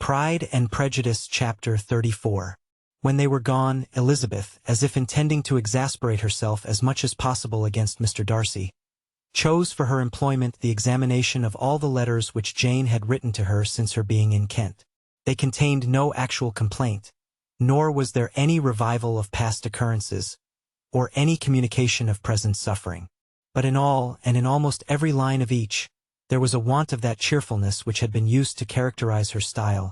Pride and Prejudice Chapter 34. When they were gone, Elizabeth, as if intending to exasperate herself as much as possible against Mr. Darcy, chose for her employment the examination of all the letters which Jane had written to her since her being in Kent. They contained no actual complaint, nor was there any revival of past occurrences, or any communication of present suffering. But in all, and in almost every line of each, there was a want of that cheerfulness which had been used to characterize her style,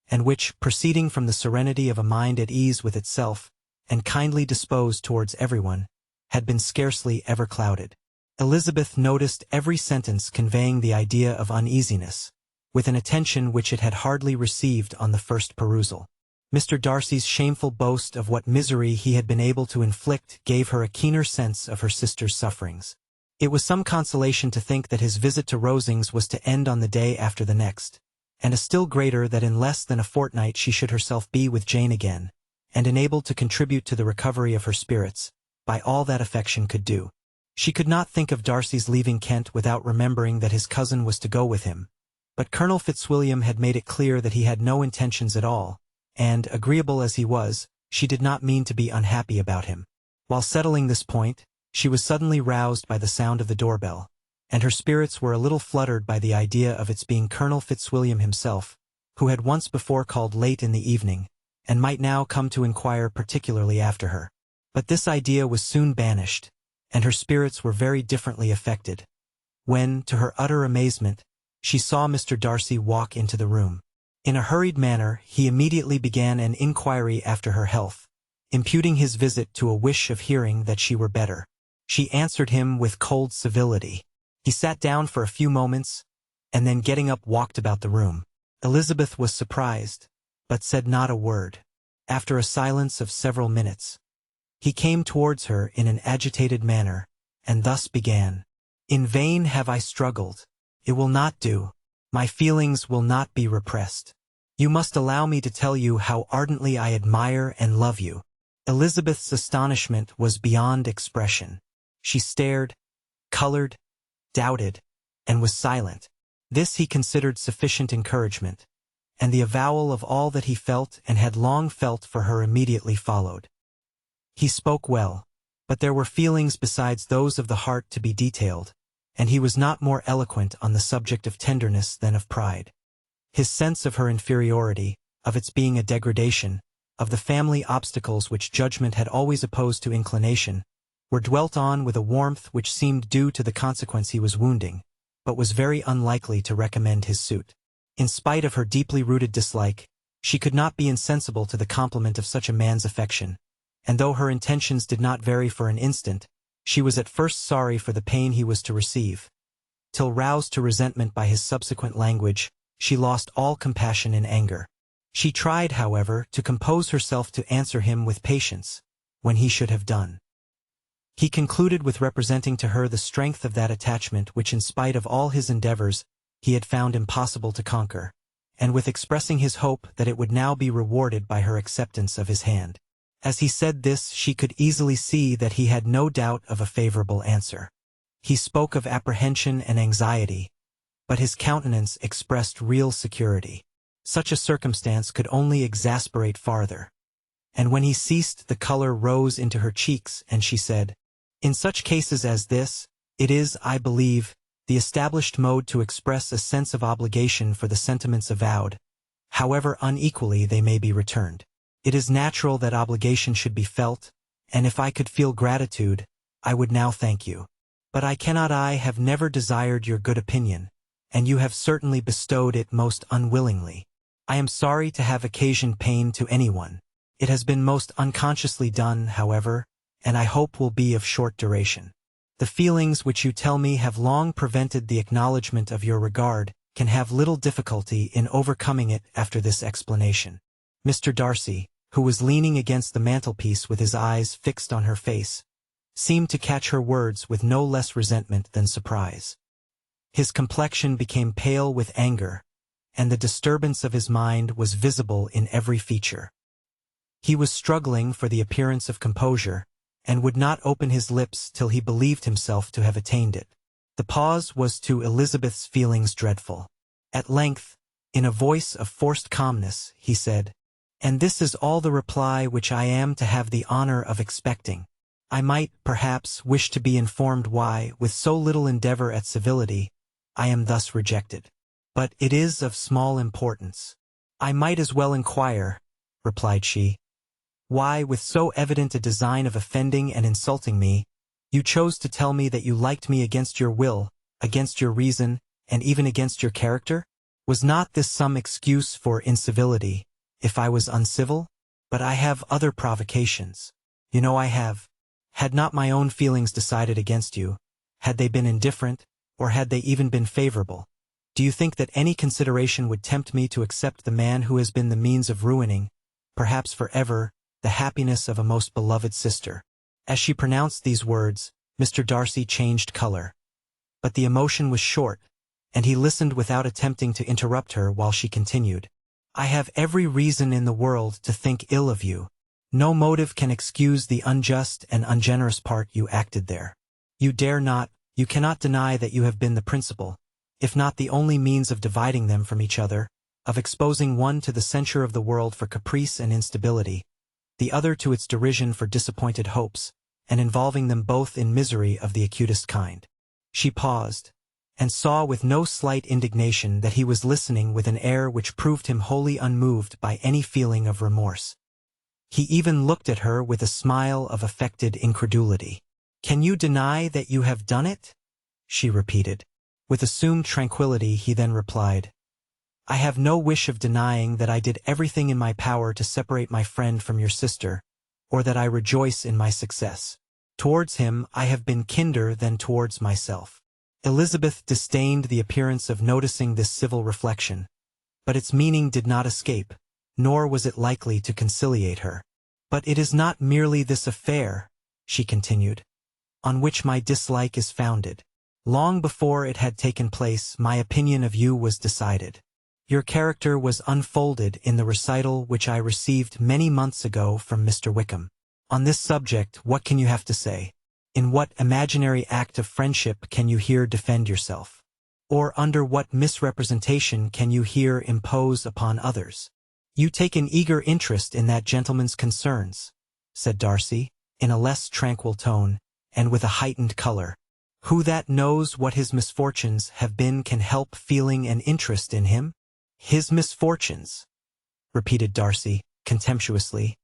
and which, proceeding from the serenity of a mind at ease with itself, and kindly disposed towards everyone, had been scarcely ever clouded. Elizabeth noticed every sentence conveying the idea of uneasiness, with an attention which it had hardly received on the first perusal. Mr. Darcy's shameful boast of what misery he had been able to inflict gave her a keener sense of her sister's sufferings. It was some consolation to think that his visit to Rosings was to end on the day after the next, and a still greater that in less than a fortnight she should herself be with Jane again, and enabled to contribute to the recovery of her spirits, by all that affection could do. She could not think of Darcy's leaving Kent without remembering that his cousin was to go with him, but Colonel Fitzwilliam had made it clear that he had no intentions at all, and, agreeable as he was, she did not mean to be unhappy about him. While settling this point, she was suddenly roused by the sound of the doorbell, and her spirits were a little fluttered by the idea of its being Colonel Fitzwilliam himself, who had once before called late in the evening, and might now come to inquire particularly after her. But this idea was soon banished, and her spirits were very differently affected, when, to her utter amazement, she saw Mr. Darcy walk into the room. In a hurried manner, he immediately began an inquiry after her health, imputing his visit to a wish of hearing that she were better. She answered him with cold civility. He sat down for a few moments, and then getting up walked about the room. Elizabeth was surprised, but said not a word. After a silence of several minutes, he came towards her in an agitated manner, and thus began. "In vain have I struggled. It will not do. My feelings will not be repressed. You must allow me to tell you how ardently I admire and love you." Elizabeth's astonishment was beyond expression. She stared, colored, doubted, and was silent. This he considered sufficient encouragement, and the avowal of all that he felt and had long felt for her immediately followed. He spoke well, but there were feelings besides those of the heart to be detailed, and he was not more eloquent on the subject of tenderness than of pride. His sense of her inferiority, of its being a degradation, of the family obstacles which judgment had always opposed to inclination, were dwelt on with a warmth which seemed due to the consequence he was wounding, but was very unlikely to recommend his suit. In spite of her deeply rooted dislike, she could not be insensible to the compliment of such a man's affection, and though her intentions did not vary for an instant, she was at first sorry for the pain he was to receive, till roused to resentment by his subsequent language, she lost all compassion in anger. She tried, however, to compose herself to answer him with patience, when he should have done. He concluded with representing to her the strength of that attachment which in spite of all his endeavors, he had found impossible to conquer, and with expressing his hope that it would now be rewarded by her acceptance of his hand. As he said this, she could easily see that he had no doubt of a favorable answer. He spoke of apprehension and anxiety, but his countenance expressed real security. Such a circumstance could only exasperate farther. And when he ceased, the color rose into her cheeks, and she said, "In such cases as this, it is, I believe, the established mode to express a sense of obligation for the sentiments avowed, however unequally they may be returned. It is natural that obligation should be felt, and if I could feel gratitude, I would now thank you. But I cannot. I have never desired your good opinion, and you have certainly bestowed it most unwillingly. I am sorry to have occasioned pain to anyone. It has been most unconsciously done, however, and I hope will be of short duration. The feelings which you tell me have long prevented the acknowledgment of your regard can have little difficulty in overcoming it after this explanation." Mr. Darcy, who was leaning against the mantelpiece with his eyes fixed on her face, seemed to catch her words with no less resentment than surprise. His complexion became pale with anger, and the disturbance of his mind was visible in every feature. He was struggling for the appearance of composure, and would not open his lips till he believed himself to have attained it. The pause was to Elizabeth's feelings dreadful. At length, In a voice of forced calmness, he said, "And this is all the reply which I am to have the honor of expecting. I might, perhaps, wish to be informed why, with so little endeavor at civility, I am thus rejected. But it is of small importance." "I might as well inquire," replied she, "why, with so evident a design of offending and insulting me, you chose to tell me that you liked me against your will, against your reason, and even against your character? Was not this some excuse for incivility, if I was uncivil? But I have other provocations. You know I have. Had not my own feelings decided against you, had they been indifferent, or had they even been favorable, do you think that any consideration would tempt me to accept the man who has been the means of ruining, perhaps forever, the happiness of a most beloved sister?" As she pronounced these words, Mr. Darcy changed color. But the emotion was short, and he listened without attempting to interrupt her while she continued. "I have every reason in the world to think ill of you. No motive can excuse the unjust and ungenerous part you acted there. You cannot deny that you have been the principal, if not the only means of dividing them from each other, of exposing one to the censure of the world for caprice and instability, the other to its derision for disappointed hopes, and involving them both in misery of the acutest kind." She paused, and saw with no slight indignation that he was listening with an air which proved him wholly unmoved by any feeling of remorse. He even looked at her with a smile of affected incredulity. "Can you deny that you have done it?" she repeated. With assumed tranquility he then replied, "I have no wish of denying that I did everything in my power to separate my friend from your sister, or that I rejoice in my success. Towards him I have been kinder than towards myself." Elizabeth disdained the appearance of noticing this civil reflection, but its meaning did not escape, nor was it likely to conciliate her. "But it is not merely this affair," she continued, "on which my dislike is founded. Long before it had taken place, my opinion of you was decided. Your character was unfolded in the recital which I received many months ago from Mr. Wickham. On this subject, what can you have to say? In what imaginary act of friendship can you here defend yourself? Or under what misrepresentation can you here impose upon others?" "You take an eager interest in that gentleman's concerns," said Darcy, in a less tranquil tone, and with a heightened color. "Who that knows what his misfortunes have been can help feeling an interest in him?" "His misfortunes," repeated Darcy, contemptuously.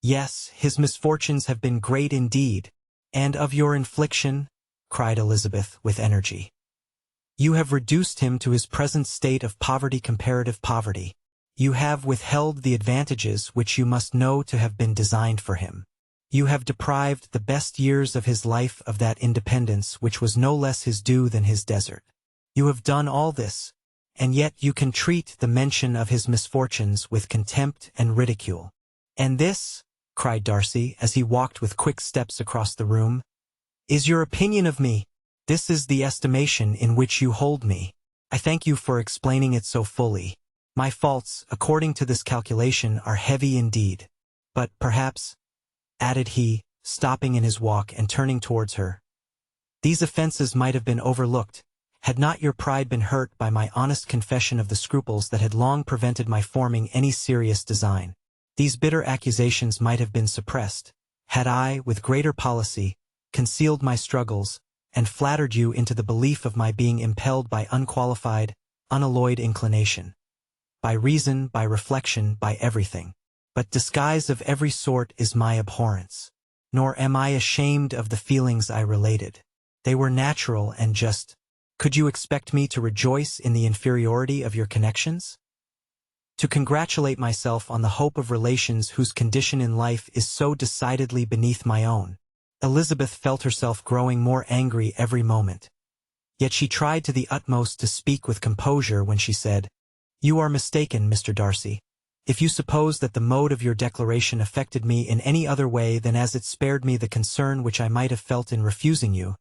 "Yes, his misfortunes have been great indeed. And of your infliction," cried Elizabeth with energy. "You have reduced him to his present state of poverty, comparative poverty. You have withheld the advantages which you must know to have been designed for him. You have deprived the best years of his life of that independence which was no less his due than his desert. You have done all this, and yet you can treat the mention of his misfortunes with contempt and ridicule. And this," cried Darcy, as he walked with quick steps across the room, "is your opinion of me? This is the estimation in which you hold me. I thank you for explaining it so fully. My faults, according to this calculation, are heavy indeed. But perhaps," added he, stopping in his walk and turning towards her, "these offenses might have been overlooked, had not your pride been hurt by my honest confession of the scruples that had long prevented my forming any serious design. These bitter accusations might have been suppressed, had I, with greater policy, concealed my struggles, and flattered you into the belief of my being impelled by unqualified, unalloyed inclination. By reason, by reflection, by everything. But disguise of every sort is my abhorrence. Nor am I ashamed of the feelings I related. They were natural and just. Could you expect me to rejoice in the inferiority of your connections? To congratulate myself on the hope of relations whose condition in life is so decidedly beneath my own?" Elizabeth felt herself growing more angry every moment. Yet she tried to the utmost to speak with composure when she said, "You are mistaken, Mr. Darcy. If you suppose that the mode of your declaration affected me in any other way than as it spared me the concern which I might have felt in refusing you,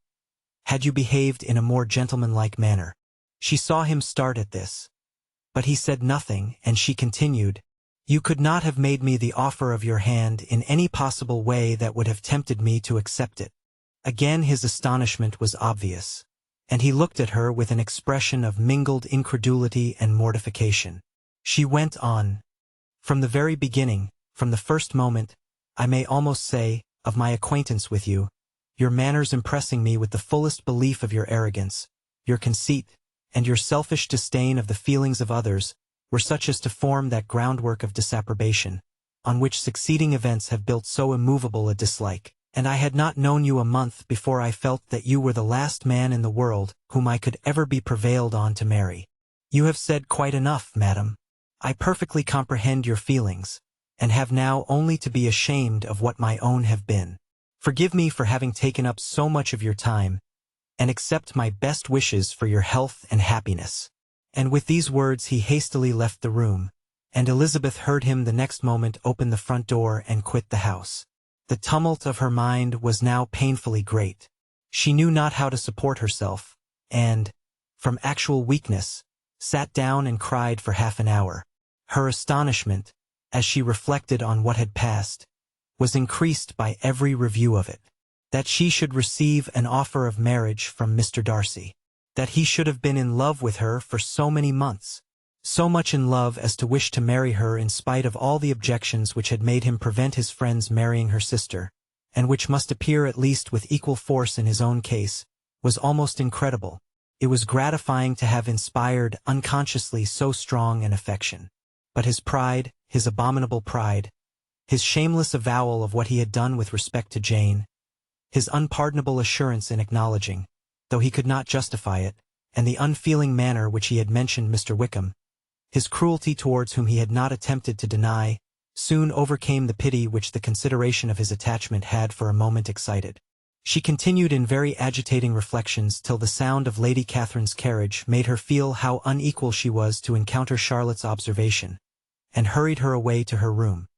had you behaved in a more gentlemanlike manner." She saw him start at this. But he said nothing, and she continued, "You could not have made me the offer of your hand in any possible way that would have tempted me to accept it." Again his astonishment was obvious, and he looked at her with an expression of mingled incredulity and mortification. She went on. From the very beginning, from the first moment, I may almost say, of my acquaintance with you, your manners impressing me with the fullest belief of your arrogance, your conceit, and your selfish disdain of the feelings of others, were such as to form that groundwork of disapprobation, on which succeeding events have built so immovable a dislike, and I had not known you a month before I felt that you were the last man in the world whom I could ever be prevailed on to marry. You have said quite enough, madam. I perfectly comprehend your feelings, and have now only to be ashamed of what my own have been. Forgive me for having taken up so much of your time, and accept my best wishes for your health and happiness." And with these words he hastily left the room, and Elizabeth heard him the next moment open the front door and quit the house. The tumult of her mind was now painfully great. She knew not how to support herself, and, from actual weakness, sat down and cried for half an hour. Her astonishment, as she reflected on what had passed, was increased by every review of it. That she should receive an offer of marriage from Mr. Darcy. That he should have been in love with her for so many months. So much in love as to wish to marry her in spite of all the objections which had made him prevent his friends marrying her sister, and which must appear at least with equal force in his own case, was almost incredible. It was gratifying to have inspired unconsciously so strong an affection. But his pride, his abominable pride, his shameless avowal of what he had done with respect to Jane, his unpardonable assurance in acknowledging, though he could not justify it, and the unfeeling manner which he had mentioned Mr. Wickham, his cruelty towards whom he had not attempted to deny, soon overcame the pity which the consideration of his attachment had for a moment excited. She continued in very agitating reflections till the sound of Lady Catherine's carriage made her feel how unequal she was to encounter Charlotte's observation, and hurried her away to her room.